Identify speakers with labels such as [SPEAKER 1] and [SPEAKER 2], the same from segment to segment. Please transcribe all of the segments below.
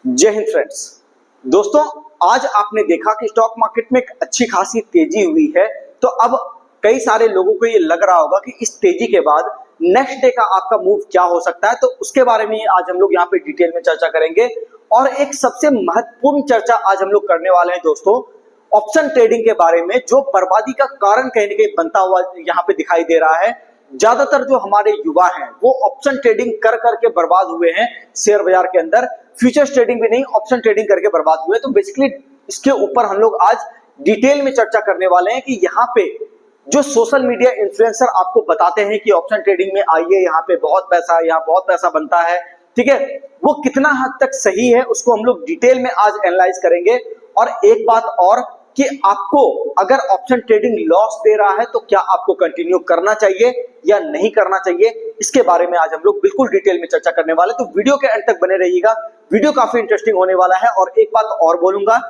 [SPEAKER 1] जय हिंद फ्रेंड्स। दोस्तों, आज आपने देखा कि स्टॉक मार्केट में एक अच्छी खासी तेजी हुई है। तो अब कई सारे लोगों को ये लग रहा होगा कि इस तेजी के बाद नेक्स्ट डे का आपका मूव क्या हो सकता है। तो उसके बारे में आज हम लोग यहाँ पे डिटेल में चर्चा करेंगे। और एक सबसे महत्वपूर्ण चर्चा आज हम लोग करने वाले हैं दोस्तों, ऑप्शन ट्रेडिंग के बारे में, जो बर्बादी का कारण कहीं ना कहीं बनता हुआ यहाँ पे दिखाई दे रहा है। ज्यादातर जो हमारे युवा हैं वो ऑप्शन ट्रेडिंग कर करके बर्बाद हुए हैं शेयर बाजार के अंदर। फ्यूचर्स ट्रेडिंग भी नहीं, ऑप्शन ट्रेडिंग करके बर्बाद हुए। तो बेसिकली इसके ऊपर हम लोग आज डिटेल में चर्चा करने वाले हैं कि यहाँ पे जो सोशल मीडिया इन्फ्लुएंसर आपको बताते हैं कि ऑप्शन ट्रेडिंग में आइए, यहाँ पे बहुत पैसा है, यहाँ बहुत पैसा बनता है, ठीक है, वो कितना हद तक सही है उसको हम लोग डिटेल में आज एनालाइज करेंगे। और एक बात और कि आपको अगर ऑप्शन ट्रेडिंग लॉस दे रहा है तो क्या आपको कंटिन्यू करना चाहिए या नहीं करना चाहिए, इसके बारे में आज हम लोग बिल्कुल डिटेल में चर्चा करने वाले। तो वीडियो के अंत तक बने रहिएगा, वीडियो काफी इंटरेस्टिंग होने वाला है। और एक बात और बोलूंगा,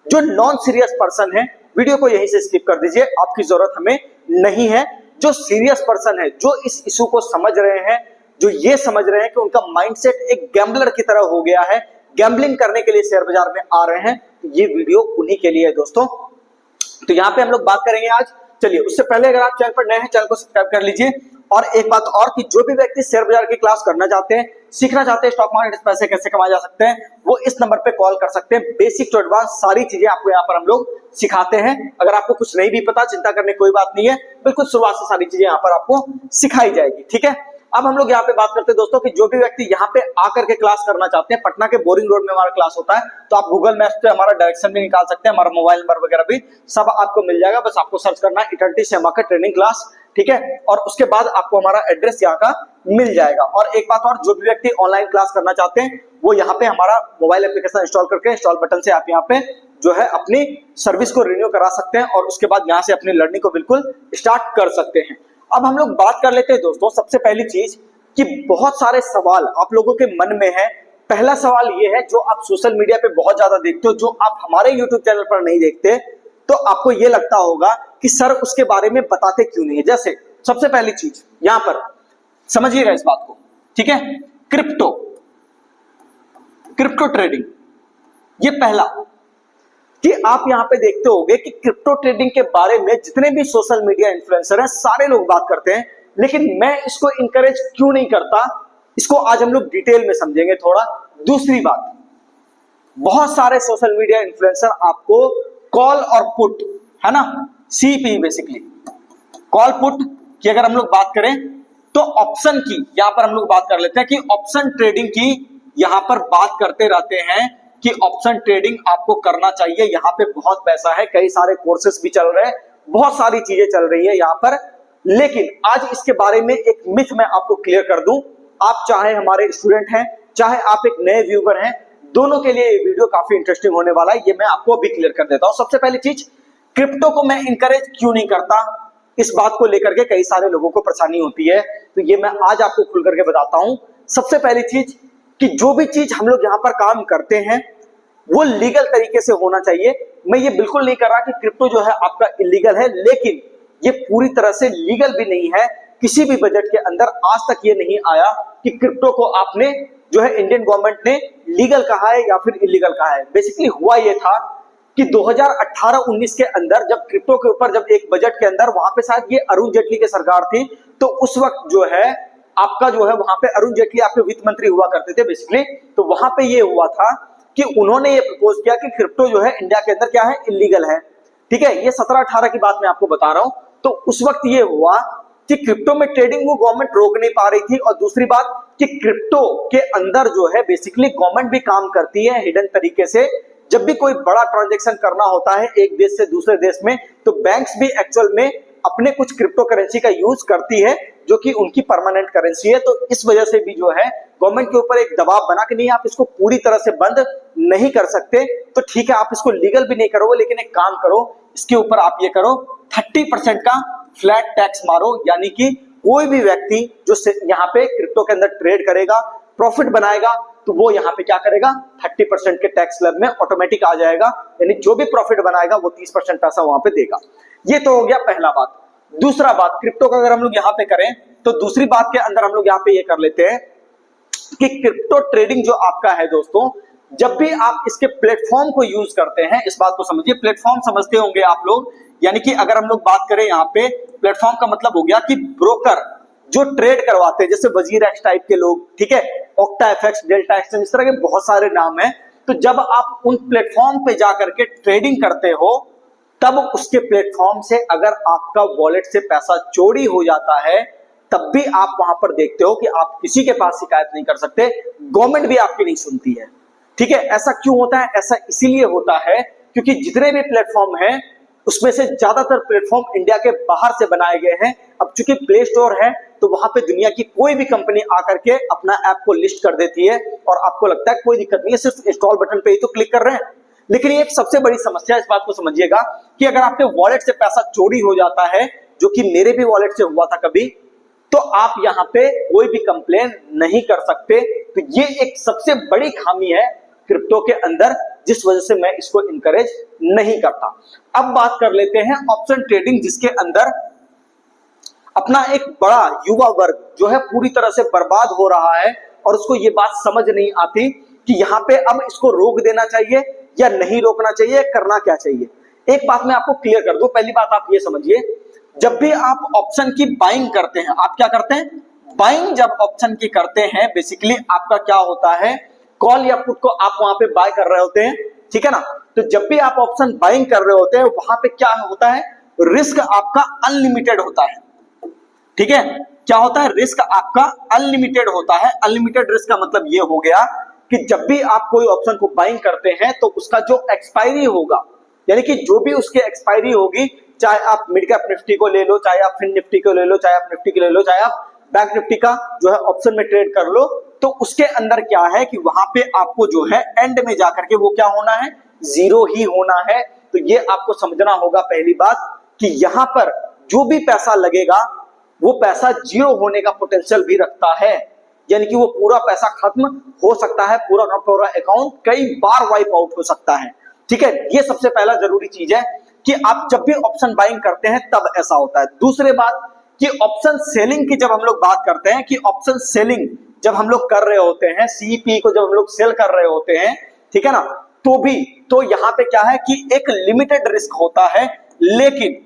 [SPEAKER 1] जो नॉन सीरियस पर्सन है वीडियो को यहीं से स्किप कर दीजिए, आपकी जरूरत हमें नहीं है। जो सीरियस पर्सन है, जो इस इशू को समझ रहे हैं, जो ये समझ रहे हैं कि उनका माइंडसेट एक गैम्बलर की तरह हो गया है, गैम्बलिंग करने के लिए शेयर बाजार में आ रहे हैं, ये वीडियो उन्हीं के लिए है दोस्तों। तो यहाँ पे हम लोग बात करेंगे आज। चलिए, उससे पहले अगर आप चैनल पर नए हैं, चैनल को सब्सक्राइब कर लीजिए। और एक बात और कि जो भी व्यक्ति शेयर बाजार की क्लास करना चाहते हैं, सीखना चाहते हैं स्टॉक मार्केट पैसे कैसे कमाए जा सकते हैं, वो इस नंबर पे कॉल कर सकते हैं। बेसिक टू एडवांस सारी चीजें आपको यहाँ पर हम लोग सिखाते हैं। अगर आपको कुछ नहीं भी पता, चिंता करने कोई बात नहीं है, बिल्कुल शुरुआत से सारी चीजें यहाँ पर आपको सिखाई जाएगी, ठीक है। अब हम लोग यहाँ पे बात करते हैं दोस्तों कि जो भी व्यक्ति यहाँ पे आकर के क्लास करना चाहते हैं, पटना के बोरिंग रोड में हमारा क्लास होता है, तो आप गूगल मैप्स पे हमारा डायरेक्शन भी निकाल सकते हैं, हमारा मोबाइल नंबर वगैरह भी सब आपको मिल जाएगा। बस आपको सर्च करना है इटर्निटी से मार्केट ट्रेनिंग क्लास, ठीक है, और उसके बाद आपको हमारा एड्रेस यहाँ का मिल जाएगा। और एक बात और, जो भी व्यक्ति ऑनलाइन क्लास करना चाहते हैं वो यहाँ पे हमारा मोबाइल एप्लीकेशन इंस्टॉल करके इंस्टॉल बटन से आप यहाँ पे जो है अपनी सर्विस को रिन्यू करा सकते हैं और उसके बाद यहाँ से अपनी लर्निंग को बिल्कुल स्टार्ट कर सकते हैं। अब हम लोग बात कर लेते हैं दोस्तों, सबसे पहली चीज कि बहुत सारे सवाल आप लोगों के मन में है। पहला सवाल ये है, जो आप सोशल मीडिया पे बहुत ज्यादा देखते हो, जो आप हमारे यूट्यूब चैनल पर नहीं देखते, तो आपको ये लगता होगा कि सर उसके बारे में बताते क्यों नहीं है। जैसे सबसे पहली चीज यहां पर समझिएगा इस बात को, ठीक है, क्रिप्टो ट्रेडिंग। ये पहला कि आप यहां पे देखते होंगे कि क्रिप्टो ट्रेडिंग के बारे में जितने भी सोशल मीडिया इन्फ्लुएंसर हैं सारे लोग बात करते हैं, लेकिन मैं इसको इंकरेज क्यों नहीं करता, इसको आज हम लोग डिटेल में समझेंगे थोड़ा। दूसरी बात, बहुत सारे सोशल मीडिया इन्फ्लुएंसर आपको कॉल और पुट, है ना, सीपी बेसिकली कॉल पुट की अगर हम लोग बात करें तो ऑप्शन की यहां पर हम लोग बात कर लेते हैं कि ऑप्शन ट्रेडिंग की यहां पर बात करते रहते हैं कि ऑप्शन ट्रेडिंग आपको करना चाहिए, यहां पे बहुत पैसा है, कई सारे कोर्सेस भी चल रहे हैं, बहुत सारी चीजें चल रही है यहां पर। लेकिन आज इसके बारे में एक मिथ मैं आपको क्लियर कर दूं, आप चाहे हमारे स्टूडेंट हैं, चाहे आप एक नए व्यूअर हैं, दोनों के लिए ये वीडियो काफी इंटरेस्टिंग होने वाला है, ये मैं आपको अभी क्लियर कर देता हूं। सबसे पहली चीज, क्रिप्टो को मैं इंकरेज क्यों नहीं करता, इस बात को लेकर के कई सारे लोगों को परेशानी होती है, तो ये मैं आज आपको खुल करके बताता हूं। सबसे पहली चीज कि जो भी चीज हम लोग यहां पर काम करते हैं वो लीगल तरीके से होना चाहिए। मैं ये बिल्कुल नहीं कर रहा कि क्रिप्टो जो है आपका इलीगल है, लेकिन ये पूरी तरह से लीगल भी नहीं है। किसी भी बजट के अंदर आज तक ये नहीं आया कि क्रिप्टो को आपने जो है इंडियन गवर्नमेंट ने लीगल कहा है या फिर इलीगल कहा है। बेसिकली हुआ ये था कि 2018-19 के अंदर जब क्रिप्टो के ऊपर जब एक बजट के अंदर, वहां पे शायद ये अरुण जेटली की सरकार थी, तो उस वक्त जो है आपका जो है वहां पे अरुण जेटली आपके वित्त मंत्री हुआ करते थे बेसिकली। तो वहां पे ये हुआ था कि उन्होंने ये प्रपोज किया कि क्रिप्टो जो है इंडिया के अंदर क्या है, इलीगल है, ठीक है। ये 17-18 की बात मैं आपको बता रहा हूं। तो उस वक्त ये हुआ कि क्रिप्टो में ट्रेडिंग वो गवर्नमेंट रोक नहीं पा रही थी, और दूसरी बात कि क्रिप्टो के अंदर जो है बेसिकली गवर्नमेंट भी काम करती है हिडन तरीके से। जब भी कोई बड़ा ट्रांजैक्शन करना होता है एक देश से दूसरे देश में, तो बैंक्स भी एक्चुअल में अपने कुछ क्रिप्टो करेंसी का यूज करती है, जो कि उनकी परमानेंट करेंसी है। तो इस वजह से भी जो है गवर्नमेंट के ऊपर एक दबाव बना कि नहीं, आप इसको पूरी तरह से बंद नहीं कर सकते, तो ठीक है आप इसको लीगल भी नहीं करोगे, लेकिन एक काम करो, इसके ऊपर आप ये करो, 30% का फ्लैट टैक्स मारो। यानी कि कोई भी व्यक्ति जो यहाँ पे क्रिप्टो के अंदर ट्रेड करेगा, प्रॉफिट बनाएगा, तो वो यहाँ पे क्या करेगा, 30% के टैक्स स्लैब में ऑटोमेटिक आ जाएगा, यानी जो भी प्रॉफिट बनाएगा वो 30% पैसा वहां पे देगा। ये तो हो गया पहला बात। दूसरा बात, क्रिप्टो का अगर हम लोग यहाँ पे करें तो दूसरी बात के अंदर हम लोग यहाँ पे ये कर लेते हैं कि क्रिप्टो ट्रेडिंग जो आपका है दोस्तों, जब भी आप इसके प्लेटफॉर्म को यूज करते हैं, इस बात को समझिए, प्लेटफॉर्म समझते होंगे आप लोग, यानी कि अगर हम लोग बात करें यहाँ पे प्लेटफॉर्म का मतलब हो गया कि ब्रोकर जो ट्रेड करवाते हैं, जैसे वजीर एक्स टाइप के लोग, ठीक है, ऑक्टा एफएक्स, डेल्टा एक्सचेंज, इस तरह के बहुत सारे नाम हैं। तो जब आप उन प्लेटफॉर्म पे जाकर के ट्रेडिंग करते हो, तब उसके प्लेटफॉर्म से अगर आपका वॉलेट से पैसा चोरी हो जाता है, तब भी आप वहां पर देखते हो कि आप किसी के पास शिकायत नहीं कर सकते, गवर्नमेंट भी आपकी नहीं सुनती है। ठीक है, ऐसा क्यों होता है? ऐसा इसीलिए होता है क्योंकि जितने भी प्लेटफॉर्म हैं उसमें से ज्यादातर प्लेटफॉर्म इंडिया के बाहर से बनाए गए हैं। अब चूंकि प्ले स्टोर है तो वहां पे दुनिया की कोई भी कंपनी आकर के अपना ऐप को लिस्ट कर देती है और आपको लगता है कोई दिक्कत नहीं है, सिर्फ इंस्टॉल बटन पे ही तो क्लिक कर रहे हैं। लेकिन ये एक सबसे बड़ी समस्या, इस बात को समझिएगा कि अगर आपके वॉलेट से पैसा चोरी हो जाता है, जो कि मेरे भी वॉलेट से हुआ था कभी, तो आप यहां पे कोई भी कंप्लेन नहीं कर सकते। तो ये एक सबसे बड़ी खामी है क्रिप्टो के अंदर, जिस वजह से मैं इसको इनकरेज नहीं करता। अब बात कर लेते हैं ऑप्शन ट्रेडिंग, जिसके अंदर अपना एक बड़ा युवा वर्ग जो है पूरी तरह से बर्बाद हो रहा है और उसको ये बात समझ नहीं आती कि यहाँ पे अब इसको रोक देना चाहिए या नहीं रोकना चाहिए, करना क्या चाहिए। एक बात मैं आपको क्लियर कर दूं, पहली बात आप ये समझिए, जब भी आप ऑप्शन की बाइंग करते हैं, आप क्या करते हैं? बाइंग जब ऑप्शन की करते हैं, बेसिकली आपका क्या होता है, कॉल या पुट को आप वहां पे बाय कर रहे होते हैं, ठीक है ना। तो जब भी आप ऑप्शन बाइंग कर रहे होते हैं, वहां पे क्या होता है, रिस्क आपका अनलिमिटेड होता है, ठीक है। क्या होता है? रिस्क आपका अनलिमिटेड होता है। अनलिमिटेड रिस्क का मतलब ये हो गया कि जब भी आप कोई ऑप्शन को बाइंग करते हैं तो उसका जो एक्सपायरी होगा, यानी कि जो भी उसकी एक्सपायरी होगी, चाहे आप मिड कैप निफ्टी को ले लो, चाहे आप फिन निफ्टी को ले लो, चाहे आप निफ्टी को ले लो, चाहे आप बैंक निफ्टी का जो है ऑप्शन में ट्रेड कर लो, तो उसके अंदर क्या है कि वहां पे आपको जो है एंड में जाकर के वो क्या होना है, जीरो ही होना है। तो ये आपको समझना होगा पहली बात कि यहां पर जो भी पैसा लगेगा वो पैसा जीरो होने का पोटेंशियल भी रखता है, यानी कि वो पूरा पैसा खत्म हो सकता है, पूरा का पूरा अकाउंट कई बार वाइप आउट हो सकता है, ठीक है। ये सबसे पहला जरूरी चीज है कि आप जब भी ऑप्शन बाइंग करते हैं तब ऐसा होता है। दूसरी बात कि ऑप्शन सेलिंग की जब हम लोग बात करते हैं, कि ऑप्शन सेलिंग जब हम लोग कर रहे होते हैं, सीपी को जब हम लोग सेल कर रहे होते हैं, ठीक है ना, तो यहां पे क्या है कि एक लिमिटेड रिस्क होता है, लेकिन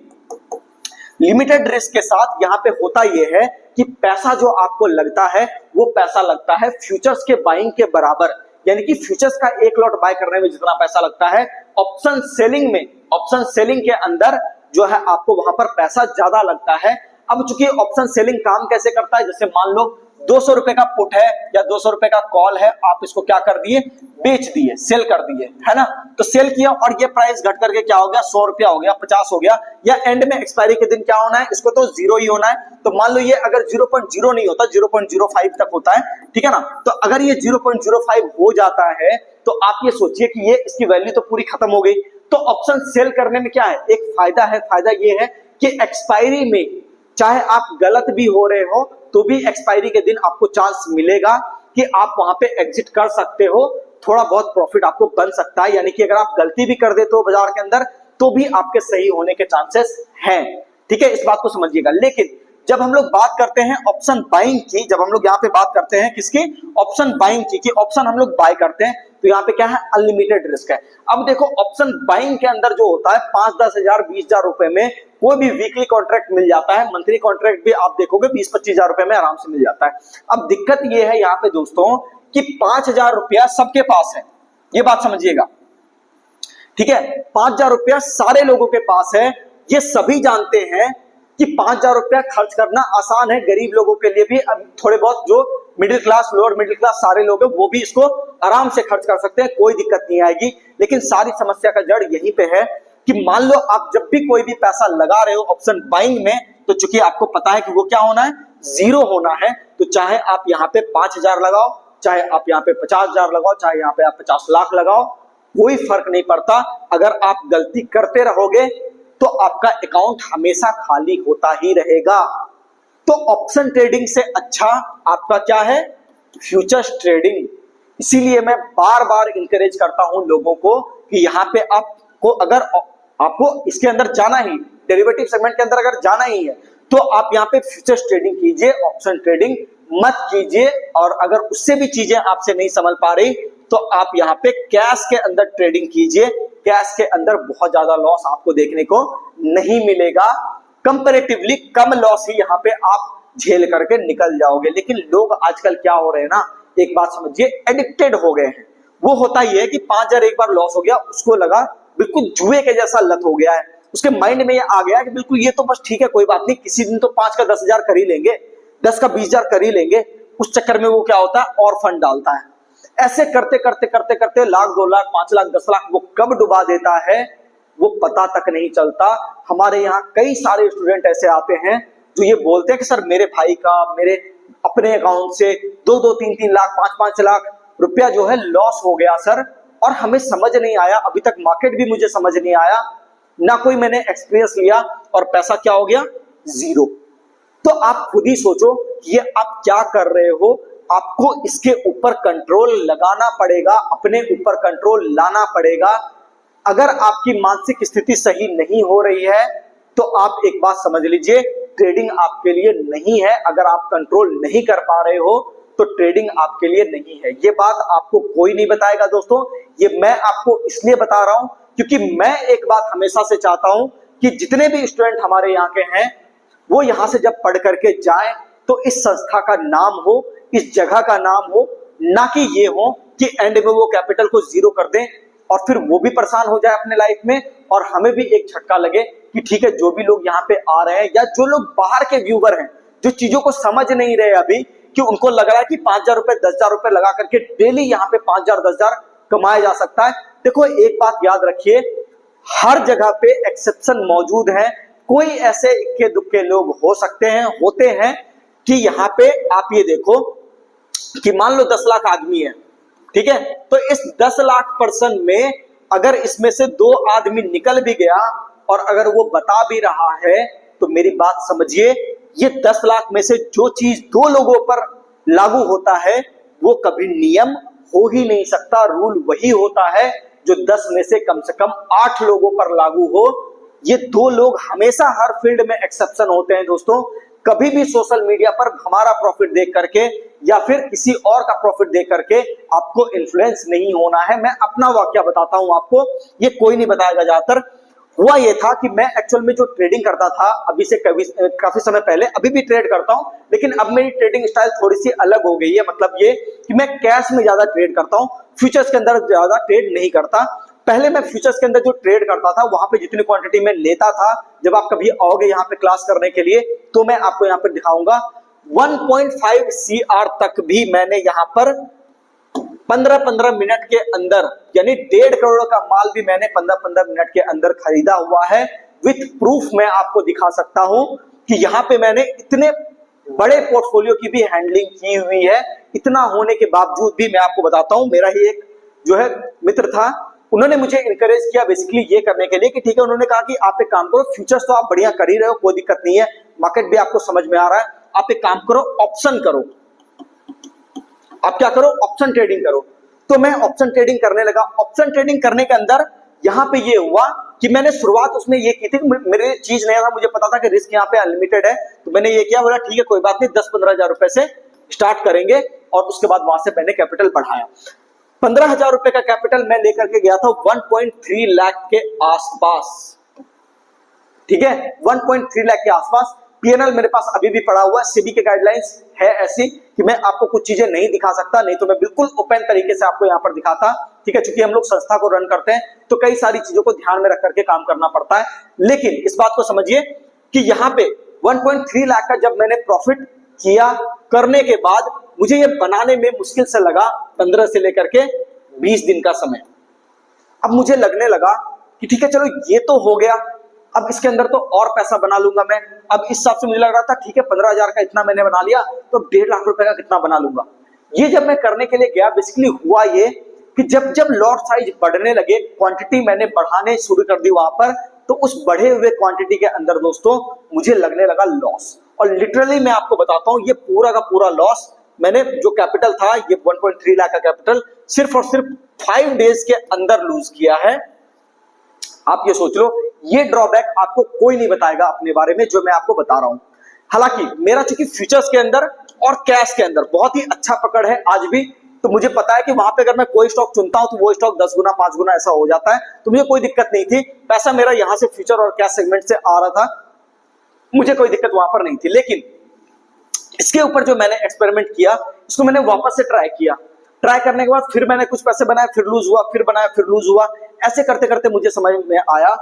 [SPEAKER 1] लिमिटेड रिस्क के साथ यहां पे होता यह है कि पैसा जो आपको लगता है वो पैसा लगता है फ्यूचर्स के बाइंग के बराबर, यानी कि फ्यूचर्स का एक लॉट बाय करने में जितना पैसा लगता है, ऑप्शन सेलिंग में, ऑप्शन सेलिंग के अंदर जो है आपको वहां पर पैसा ज्यादा लगता है। अब चूंकि ऑप्शन सेलिंग काम कैसे करता है, जैसे मान लो 200 रुपए का पुट है या 200 रुपए का कॉल है, आप इसको क्या कर दिए, बेच दिए, सेल कर दिए, है ना। तो सेल किया और ये प्राइस घट करके क्या हो गया, 100 रुपया हो गया, 50 हो गया, या एंड में एक्सपायरी के दिन क्या होना है, इसको तो जीरो ही होना है। तो मान लो ये अगर 0.0 नहीं होता, 0.05 तक होता है, ठीक है ना। तो अगर ये 0.05 हो जाता है तो आप ये सोचिए कि ये इसकी वैल्यू तो पूरी खत्म हो गई। तो ऑप्शन सेल करने में क्या है, एक फायदा है, फायदा ये है कि एक्सपायरी में चाहे आप गलत भी हो रहे हो तो भी एक्सपायरी के दिन आपको चांस मिलेगा कि आप वहां पे एग्जिट कर सकते हो, थोड़ा बहुत प्रॉफिट आपको बन सकता है। यानी कि अगर आप गलती भी कर देते हो बाजार के अंदर तो भी आपके सही होने के चांसेस हैं, ठीक है, इस बात को समझिएगा। लेकिन जब हम लोग बात करते हैं ऑप्शन बाइंग की, जब हम लोग यहाँ पे बात करते हैं किसकी, ऑप्शन बाइंग की, कि ऑप्शन हम लोग बाय करते हैं, तो यहाँ पे क्या है, अनलिमिटेड रिस्क है। अब देखो ऑप्शन बाइंग के अंदर जो होता है 5-10 हजार 20 हजार रुपए में कोई भी वीकली कॉन्ट्रैक्ट मिल जाता है, मंथली कॉन्ट्रैक्ट भी आप देखोगे 20-25 हजार रुपए में आराम से मिल जाता है। अब दिक्कत ये है यहाँ पे दोस्तों कि 5,000 रुपया सबके पास है, ये बात समझिएगा, ठीक है। 5,000 रुपया सारे लोगों के पास है, ये सभी जानते हैं कि 5,000 रुपया खर्च करना आसान है, गरीब लोगों के लिए भी, थोड़े बहुत जो middle class, lower middle class सारे लोग हैं वो भी इसको आराम से खर्च कर सकते हैं, कोई दिक्कत नहीं आएगी। लेकिन सारी समस्या का जड़ यहीं पे है कि मान लो आप जब भी कोई भी पैसा लगा रहे हो ऑप्शन बाइंग में, तो चूंकि आपको पता है कि वो क्या होना है, जीरो होना है। तो चाहे आप यहाँ पे 5,000 लगाओ, चाहे आप यहाँ पे 50,000 लगाओ, चाहे यहाँ पे आप 50 लाख लगाओ, कोई फर्क नहीं पड़ता। अगर आप गलती करते रहोगे तो आपका अकाउंट हमेशा खाली होता ही रहेगा। तो ऑप्शन ट्रेडिंग से अच्छा आपका क्या है, फ्यूचर्स ट्रेडिंग। इसीलिए मैं बार बार इंकरेज करता हूं लोगों को कि यहाँ पे आपको, अगर आपको इसके अंदर जाना ही, डेरिवेटिव सेगमेंट के अंदर अगर जाना ही है, तो आप यहाँ पे फ्यूचर्स ट्रेडिंग कीजिए, ऑप्शन ट्रेडिंग मत कीजिए। और अगर उससे भी चीजें आपसे नहीं समझ पा रही तो आप यहाँ पे कैश के अंदर ट्रेडिंग कीजिए। कैश के अंदर बहुत ज्यादा लॉस आपको देखने को नहीं मिलेगा, कंपैरेटिवली कम लॉस ही यहाँ पे आप झेल करके निकल जाओगे। लेकिन लोग आजकल क्या हो रहे हैं ना, एक बात समझिए, एडिक्टेड हो गए हैं। वो होता ही है कि 5,000 एक बार लॉस हो गया, उसको लगा बिल्कुल जुए के जैसा लत हो गया है, उसके माइंड में ये आ गया कि बिल्कुल ये तो बस ठीक है, कोई बात नहीं, किसी दिन तो 5 का 10,000 कर ही लेंगे, 10 का 20,000 कर ही लेंगे। उस चक्कर में वो क्या होता है, और फंड डालता है। ऐसे करते करते करते करते लाख, 2 लाख, 5 लाख, 10 लाख वो कब डुबा देता है वो पता तक नहीं चलता। हमारे यहाँ कई सारे स्टूडेंट ऐसे आते हैं जो ये बोलते हैं कि सर मेरे भाई का मेरे अपने अकाउंट से 2-2, 3-3 लाख, 5-5 लाख रुपया जो है लॉस हो गया सर, और हमें समझ नहीं आया, अभी तक मार्केट भी मुझे समझ नहीं आया, ना कोई मैंने एक्सपीरियंस लिया, और पैसा क्या हो गया, जीरो। तो आप खुद ही सोचो ये आप क्या कर रहे हो। आपको इसके ऊपर कंट्रोल लगाना पड़ेगा, अपने ऊपर कंट्रोल लाना पड़ेगा। अगर आपकी मानसिक स्थिति सही नहीं हो रही है तो आप एक बात समझ लीजिए, ट्रेडिंग आपके लिए नहीं है। अगर आप कंट्रोल नहीं कर पा रहे हो तो ट्रेडिंग आपके लिए नहीं है। ये बात आपको कोई नहीं बताएगा दोस्तों, ये मैं आपको इसलिए बता रहा हूं क्योंकि मैं एक बात हमेशा से चाहता हूं कि जितने भी स्टूडेंट हमारे यहाँ के हैं वो यहां से जब पढ़ करके जाएं तो इस संस्था का नाम हो, इस जगह का नाम हो, ना कि ये हो कि एंड में वो कैपिटल को जीरो कर दें और फिर वो भी परेशान हो जाए अपने लाइफ में, और हमें भी एक झटका लगे कि ठीक है, जो भी लोग यहाँ पे आ रहे हैं या जो लोग बाहर के व्यूवर हैं जो चीजों को समझ नहीं रहे अभी, कि उनको लग रहा है कि 5,000 रुपए 10,000 रुपए लगा करके डेली यहाँ पे 5,000 10,000 कमाया जा सकता है। देखो एक बात याद रखिए, हर जगह पे एक्सेप्शन मौजूद है। कोई ऐसे इक्के दुक्के लोग हो सकते हैं, होते हैं, कि यहाँ पे आप ये देखो कि मान लो 10 लाख आदमी है, ठीक है, तो इस 10 लाख पर्सन में अगर इसमें से 2 आदमी निकल भी गया और अगर वो बता भी रहा है तो मेरी बात समझिए, ये 10 लाख में से जो चीज 2 लोगों पर लागू होता है वो कभी नियम हो ही नहीं सकता। रूल वही होता है जो 10 में से कम 8 लोगों पर लागू हो। ये 2 लोग हमेशा हर फील्ड में एक्सेप्शन होते हैं दोस्तों। कभी भी सोशल मीडिया पर हमारा प्रॉफिट देख करके या फिर किसी और का प्रॉफिट देख करके आपको इन्फ्लुएंस नहीं होना है। मैं अपना वाकया बताता हूं आपको, ये कोई नहीं बताएगा। ज्यादातर हुआ ये था कि मैं एक्चुअल में जो ट्रेडिंग करता था अभी से काफी समय पहले, अभी भी ट्रेड करता हूं, लेकिन अब मेरी ट्रेडिंग स्टाइल थोड़ी सी अलग हो गई है। मतलब ये कि मैं कैश में ज्यादा ट्रेड करता हूं, फ्यूचर्स के अंदर ज्यादा ट्रेड नहीं करता। पहले मैं फ्यूचर्स के अंदर जो ट्रेड करता था वहां पे जितनी क्वांटिटी में लेता था, जब आप कभी आओगे यहाँ पे क्लास करने के लिए तो मैं आपको यहाँ पे दिखाऊंगा, 1.5 CR तक भी मैंने यहाँ पर 15-15 मिनट के अंदर, यानी 1.5 करोड़ का माल भी मैंने 15-15 मिनट के अंदर खरीदा हुआ है। विथ प्रूफ मैं आपको दिखा सकता हूं कि यहाँ पे मैंने इतने बड़े पोर्टफोलियो की भी हैंडलिंग की हुई है। इतना होने के बावजूद भी मैं आपको बताता हूं, मेरा ही एक जो है मित्र था, उन्होंने मुझे इंकरेज किया बेसिकली ये करने के लिए कि ठीक है, उन्होंने कहा कि आप एक काम करो, फ्यूचर्स तो आप बढ़िया कर ही रहे हो, कोई दिक्कत नहीं है, मार्केट भी आपको समझ में आ रहा है, आप एक काम करो, ऑप्शन करो। आप क्या करो, ऑप्शन ट्रेडिंग करो। तो मैं ऑप्शन ट्रेडिंग करने लगा। ऑप्शन ट्रेडिंग करने के अंदर यहां पे ये हुआ कि मैंने शुरुआत उसमें ये की थी, मेरे चीज नहीं था, मुझे पता था कि रिस्क यहाँ पे अनलिमिटेड है, तो मैंने ये किया, बोला ठीक है कोई बात नहीं, 10-15 हजार रुपए से स्टार्ट करेंगे, और उसके बाद वहां से मैंने कैपिटल बढ़ाया। 15,000 रुपए का कैपिटल मैं लेकर के गया था 1.3 लाख के आसपास, ठीक है, 1.3 लाख के आसपास। पीएनएल मेरे पास अभी भी पड़ा हुआ है, सेबी के गाइडलाइंस है ऐसी कि मैं आपको कुछ चीजें नहीं दिखा सकता, नहीं तो मैं बिल्कुल ओपन तरीके से आपको यहाँ पर दिखाता, ठीक है, क्योंकि हम लोग संस्था को रन करते हैं तो कई सारी चीजों को ध्यान में रख करके काम करना पड़ता है। लेकिन इस बात को समझिए कि यहाँ पे 1.3 लाख का जब मैंने प्रॉफिट किया, करने के बाद मुझे ये बनाने में मुश्किल से लगा 15 से लेकर के 20 दिन का समय। अब मुझे लगने लगा कि ठीक है चलो ये तो हो गया, अब इसके अंदर तो और पैसा बना लूंगा मैं। अब इस हिसाब से मुझे लग रहा था ठीक है 15,000 का इतना मैंने बना लिया, तो 1.5 लाख रुपए का कितना बना लूंगा। ये जब मैं करने के लिए गया, बेसिकली हुआ ये कि जब जब लॉट साइज बढ़ने लगे, क्वांटिटी मैंने बढ़ाने शुरू कर दी वहां पर, तो उस बढ़े हुए क्वांटिटी के अंदर दोस्तों मुझे लगने लगा लॉस। और लिटरली मैं आपको बताता हूं, ये पूरा का पूरा लॉस मैंने, जो कैपिटल था ये 1.3 लाख का कैपिटल, सिर्फ और सिर्फ 5 डेज के अंदर लूज किया है। आप ये सोच लो, ये ड्रॉबैक आपको कोई नहीं बताएगा अपने बारे में जो मैं आपको बता रहा हूं। हालांकि मेरा चूंकि फ्यूचर्स के अंदर और कैश के अंदर बहुत ही अच्छा पकड़ है आज भी, तो मुझे पता है कि वहां पे अगर मैं कोई स्टॉक चुनता हूं तो वो स्टॉक 10 गुना 5 गुना ऐसा हो जाता है, तो मुझे कोई दिक्कत नहीं थी। पैसा मेरा यहां से फ्यूचर और कैश सेगमेंट से आ रहा था, मुझे कोई दिक्कत वहां पर नहीं थी। लेकिन इसके ऊपर जो मैंने एक्सपेरिमेंट किया, इसको मैंने वापस से ट्राई किया। ट्राई करने के बाद फिर मैंने कुछ पैसे बनाए, फिर लूज हुआ, फिर बनाया, फिर लूज हुआ। ऐसे करते करते मुझे समझ में आया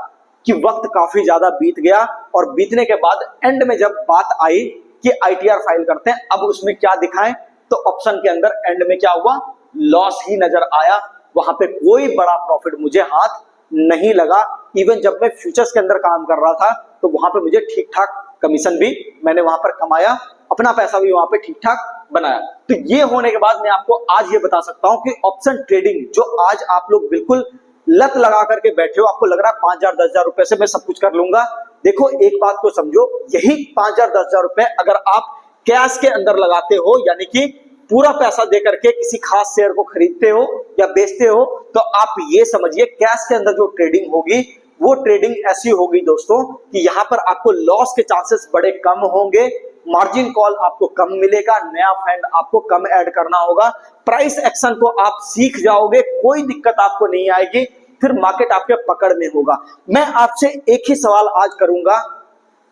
[SPEAKER 1] कि वक्त काफी ज्यादा बीत गया, और बीतने के बाद एंड में जब बात आई कि आईटीआर फाइल करते हैं, अब उसमें क्या दिखाएं, तो ऑप्शन के अंदर एंड में क्या हुआ, लॉस ही नजर आया। वहां पे कोई बड़ा प्रॉफिट मुझे हाथ नहीं लगा। इवन जब मैं फ्यूचर्स के अंदर काम कर रहा था तो वहां पे मुझे ठीक ठाक कमीशन भी मैंने वहां पर कमाया, अपना पैसा भी वहां पे ठीक ठाक बनाया। तो ये होने के बाद मैं आपको आज ये बता सकता हूं कि ऑप्शन ट्रेडिंग जो आज आप लोग बिल्कुल लत लगा करके बैठे हो, आपको लग रहा है 5,000 10,000 रुपए से मैं सब कुछ कर लूंगा। देखो एक बात को समझो, यही 5,000 10,000 रुपए अगर आप कैश के अंदर लगाते हो, यानी कि पूरा पैसा दे करके किसी खास शेयर को खरीदते हो या बेचते हो, तो आप ये समझिए कैश के अंदर जो ट्रेडिंग होगी वो ट्रेडिंग ऐसी होगी दोस्तों कि यहां पर आपको लॉस के चांसेस बड़े कम होंगे, मार्जिन कॉल आपको कम मिलेगा, नया फंड आपको कम ऐड करना होगा, प्राइस एक्शन को आप सीख जाओगे, कोई दिक्कत आपको नहीं आएगी, फिर मार्केट आपके पकड़ में होगा। मैं आपसे एक ही सवाल आज करूंगा,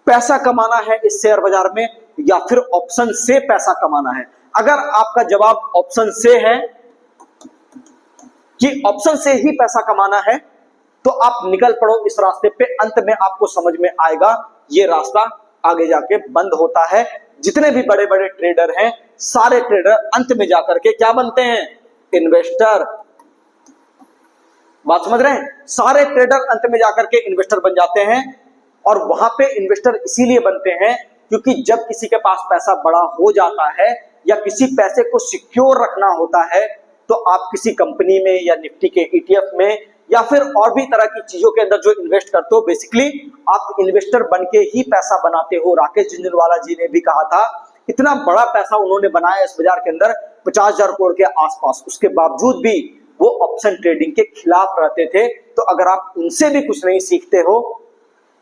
[SPEAKER 1] पैसा कमाना है इस शेयर बाजार में या फिर ऑप्शन से पैसा कमाना है? अगर आपका जवाब ऑप्शन से है कि ऑप्शन से ही पैसा कमाना है, तो आप निकल पड़ो इस रास्ते पे। अंत में आपको समझ में आएगा ये रास्ता आगे जाके बंद होता है। जितने भी बड़े बड़े ट्रेडर हैं, सारे ट्रेडर अंत में जाकर के क्या बनते हैं, इन्वेस्टर। बात समझ रहे हैं? सारे ट्रेडर अंत में जाकर के इन्वेस्टर बन जाते हैं। और वहां पे इन्वेस्टर इसीलिए बनते हैं क्योंकि जब किसी के पास पैसा बड़ा हो जाता है या किसी पैसे को सिक्योर रखना होता है, तो आप किसी कंपनी में या निफ्टी के ईटीएफ में या फिर और भी तरह की चीजों के अंदर जो इन्वेस्ट करते हो, बेसिकली आप इन्वेस्टर बन के ही पैसा बनाते हो। राकेश झुंझुनवाला जी ने भी कहा था, इतना बड़ा पैसा उन्होंने बनाया इस बाजार के अंदर 50,000 करोड़ के आसपास, उसके बावजूद भी वो ऑप्शन ट्रेडिंग के खिलाफ रहते थे। तो अगर आप उनसे भी कुछ नहीं सीखते हो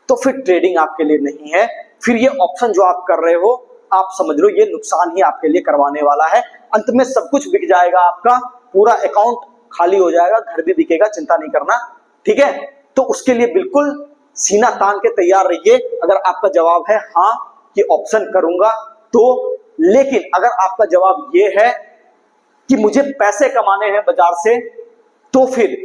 [SPEAKER 1] तो फिर ट्रेडिंग आपके लिए नहीं है। फिर ये ऑप्शन जो आप कर रहे हो, आप समझ लो ये नुकसान ही आपके लिए करवाने वाला है। अंत में सब कुछ बिक जाएगा, आपका पूरा अकाउंट खाली हो जाएगा, घर भी बिकेगा, चिंता नहीं करना, ठीक है? तो उसके लिए बिल्कुल सीना तान के तैयार रहिए। अगर आपका जवाब है हाँ कि ऑप्शन करूंगा तो, लेकिन अगर आपका जवाब ये है कि मुझे पैसे कमाने हैं बाजार से, तो फिर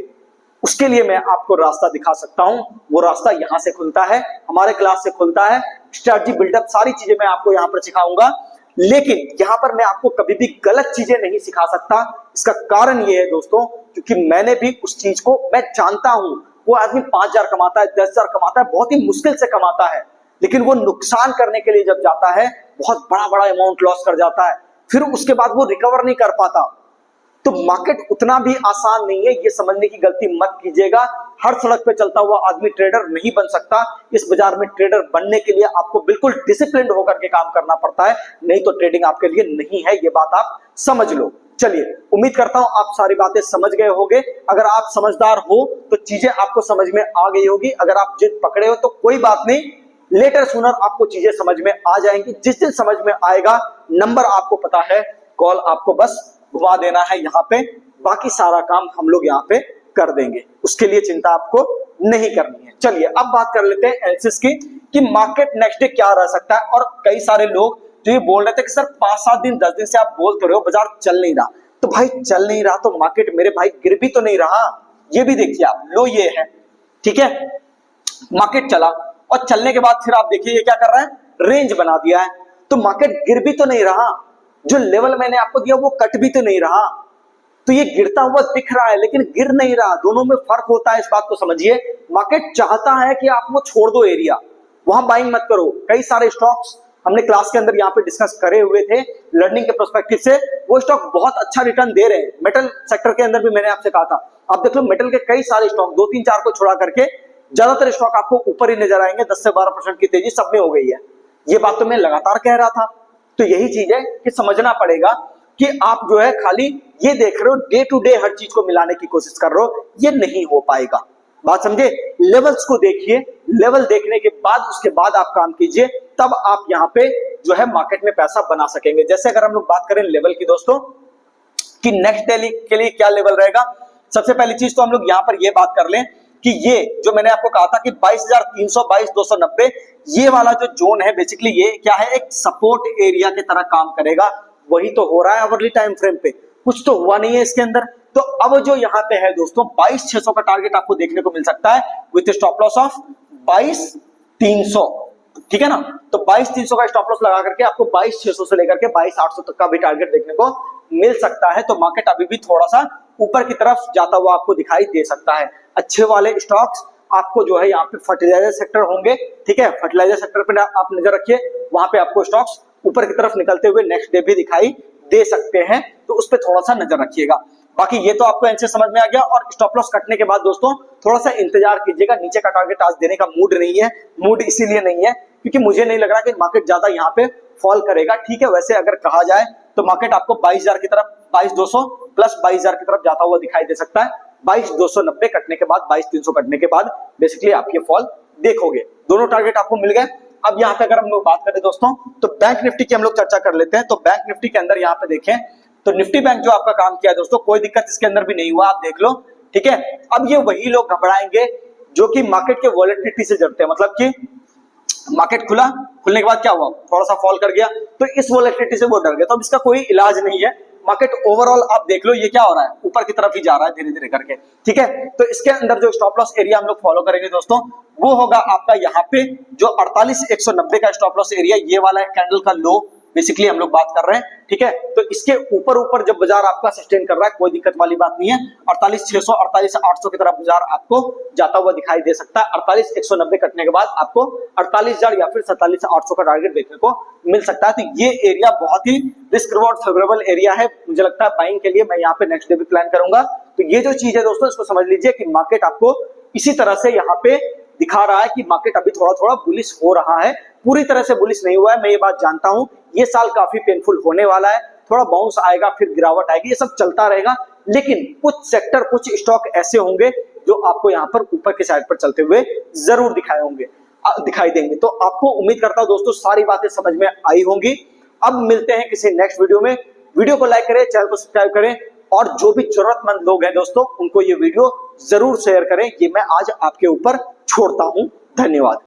[SPEAKER 1] उसके लिए मैं आपको रास्ता दिखा सकता हूं। वो रास्ता यहां से खुलता है, हमारे क्लास से खुलता है। स्ट्रेटजी बिल्डअप सारी चीजें मैं आपको यहां पर सिखाऊंगा, लेकिन यहां पर मैं आपको कभी भी गलत चीजें नहीं सिखा सकता। इसका कारण ये है दोस्तों, क्योंकि मैंने भी उस चीज को मैं जानता हूं। वो आदमी 5,000 कमाता है, 10,000 कमाता है, बहुत ही मुश्किल से कमाता है, लेकिन वो नुकसान करने के लिए जब जाता है बहुत बड़ा बड़ा अमाउंट लॉस कर जाता है, फिर उसके बाद वो रिकवर नहीं कर पाता। तो मार्केट उतना भी आसान नहीं है, ये समझने की गलती मत कीजिएगा। हर सड़क पे चलता हुआ आदमी ट्रेडर नहीं बन सकता। इस बाजार में ट्रेडर बनने के लिए आपको बिल्कुल डिसिप्लिन्ड होकर के काम करना पड़ता है, नहीं तो ट्रेडिंग आपके लिए नहीं है। ये बात आप समझ लो। चलिए, उम्मीद करता हूं आप सारी बातें समझ गए होंगे। अगर आप समझदार हो तो चीजें आपको समझ में आ गई होगी। अगर आप जिद पकड़े हो तो कोई बात नहीं, लेटर सूनर आपको चीजें समझ में आ जाएंगी। जिस दिन समझ में आएगा, नंबर आपको पता है, कॉल आपको बस घुमा देना है यहाँ पे, बाकी सारा काम हम लोग यहाँ पे कर देंगे, उसके लिए चिंता आपको नहीं करनी है। चलिए अब बात कर लेते हैं एनालिसिस की कि मार्केट नेक्स्ट डे क्या रह सकता है। और कई सारे लोग जो ये बोल रहे थे कि सर 5-7 दिन 10 दिन से आप बोलते रहे हो बाजार चल नहीं रहा, तो भाई चल नहीं रहा तो मार्केट मेरे भाई गिर भी तो नहीं रहा। ये भी देखिए आप, लो ये है, ठीक है, मार्केट चला और चलने के बाद फिर आप देखिए ये क्या कर रहा है, रेंज बना दिया है। तो मार्केट गिर भी तो नहीं रहा, जो लेवल मैंने आपको दिया वो कट भी तो नहीं रहा। तो ये गिरता हुआ दिख रहा है लेकिन गिर नहीं रहा, दोनों में फर्क होता है, इस बात को समझिए। मार्केट चाहता है कि आप वो छोड़ दो एरिया, वहां बाइंग मत करो। कई सारे स्टॉक्स हमने क्लास के अंदर यहाँ पे डिस्कस करे हुए थे लर्निंग के पर्सपेक्टिव से, वो स्टॉक बहुत अच्छा रिटर्न दे रहे हैं। मेटल सेक्टर के अंदर भी मैंने आपसे कहा था, आप देख लो मेटल के कई सारे स्टॉक 2-3-4 को छोड़ा करके ज्यादातर स्टॉक आपको ऊपर ही नजर आएंगे। 10 से 12% की तेजी सब में हो गई है। ये बात तो मैं लगातार कह रहा था। तो यही चीज है कि समझना पड़ेगा कि आप जो है खाली ये देख रहे हो, डे टू डे हर चीज को मिलाने की कोशिश कर रहे हो, ये नहीं हो पाएगा। बात समझे? लेवल्स को देखिए, लेवल देखने के बाद उसके बाद आप काम कीजिए, तब आप यहाँ पे जो है मार्केट में पैसा बना सकेंगे। जैसे अगर हम लोग बात करें लेवल की दोस्तों, कि नेक्स्ट डे के लिए क्या लेवल रहेगा। सबसे पहली चीज तो हम लोग यहाँ पर ये बात कर लें कि ये जो मैंने आपको कहा था कि 22,300 22,290 ये वाला जो जोन है बेसिकली ये क्या है, एक सपोर्ट एरिया की तरह काम करेगा। वही तो हो रहा है अवर्ली टाइम फ्रेम पे, कुछ तो हुआ नहीं है इसके अंदर। तो अब जो यहाँ पे है दोस्तों 22,600 का टारगेट आपको देखने को मिल सकता है विथ स्टॉप लॉस ऑफ 22,300, ठीक है ना। तो 22,300 का स्टॉप लॉस लगा करके आपको 22,600 से लेकर के 22,800 तक का भी टारगेट देखने को मिल सकता है। तो मार्केट अभी भी थोड़ा सा ऊपर की तरफ जाता हुआ आपको दिखाई दे सकता है। अच्छे वाले स्टॉक्स आपको जो है यहाँ पे फर्टिलाइजर सेक्टर होंगे, ठीक है। फर्टिलाइजर सेक्टर पे आप नजर रखिए, वहां पे आपको स्टॉक्स ऊपर की तरफ निकलते हुए नेक्स्ट डे भी दिखाई दे सकते हैं, तो उस पर थोड़ा सा नजर रखिएगा। बाकी ये तो आपको आंसर समझ में आ गया। और स्टॉप लॉस कटने के बाद दोस्तों थोड़ा सा इंतजार कीजिएगा, नीचे का टारगेट आज देने का मूड नहीं है। मूड इसीलिए नहीं है क्योंकि मुझे नहीं लग रहा कि मार्केट ज्यादा यहाँ पे फॉल करेगा, ठीक है। वैसे अगर कहा जाए तो मार्केट आपको 22,000 की तरफ 22,200 प्लस 22,000 की तरफ जाता हुआ दिखाई दे सकता है। 22,290 कटने के बाद 22,300 कटने के बाद बेसिकली आप ये फॉल देखोगे। दोनों टारगेट आपको मिल गए। अब यहाँ पे अगर हम लोग बात करें दोस्तों तो बैंक निफ्टी की हम लोग चर्चा कर लेते हैं। तो बैंक निफ्टी के अंदर यहाँ पे देखें तो निफ्टी बैंक जो आपका काम किया है दोस्तों, कोई दिक्कत इसके अंदर भी नहीं हुआ, आप देख लो, ठीक है। अब ये वही लोग घबराएंगे जो कि मार्केट के वॉलेटिलिटी से डरते हैं, मतलब कि मार्केट खुलने के बाद क्या हुआ, थोड़ा सा फॉल कर गया, तो इस वॉलेटिलिटी से वो डर गए। तो अब इसका कोई इलाज नहीं है। मार्केट ओवरऑल आप देख लो ये क्या हो रहा है, ऊपर की तरफ ही जा रहा है धीरे धीरे करके, ठीक है। तो इसके अंदर जो स्टॉप लॉस एरिया हम लोग फॉलो करेंगे दोस्तों वो होगा आपका यहाँ पे जो 48,190 का स्टॉप लॉस एरिया, ये वाला कैंडल का लो बेसिकली हम लोग बात कर रहे हैं, ठीक है। तो इसके ऊपर जब बाजार आपका सस्टेन कर रहा है कोई दिक्कत वाली बात नहीं है। 48,600 48,800 की तरफ बाजार आपको जाता हुआ दिखाई दे सकता है। 48,190 कटने के बाद आपको 48,000 या फिर 47,800 का टारगेट देखने को मिल सकता है। तो ये एरिया बहुत ही रिस्क रिवॉर्ड फेवरेबल एरिया है, मुझे लगता है बाइंग के लिए। मैं यहाँ पे नेक्स्ट डे भी प्लान करूंगा। तो ये जो चीज है दोस्तों इसको समझ लीजिए कि मार्केट आपको इसी तरह से यहाँ पे दिखा रहा है कि मार्केट अभी थोड़ा थोड़ा बुलिश हो रहा है, पूरी तरह से बुलिश नहीं हुआ है। मैं ये बात जानता हूं, ये साल काफी पेनफुल होने वाला है, थोड़ा बाउंस आएगा फिर गिरावट आएगी, ये सब चलता रहेगा। लेकिन कुछ सेक्टर कुछ स्टॉक ऐसे होंगे जो आपको यहाँ पर ऊपर के साइड पर चलते हुए जरूर दिखाई देंगे। तो आपको उम्मीद करता हूं दोस्तों सारी बातें समझ में आई होंगी। अब मिलते हैं किसी नेक्स्ट वीडियो में। वीडियो को लाइक करें, चैनल को सब्सक्राइब करें और जो भी जरूरतमंद लोग हैं दोस्तों उनको ये वीडियो जरूर शेयर करें। ये मैं आज आपके ऊपर छोड़ता हूं। धन्यवाद।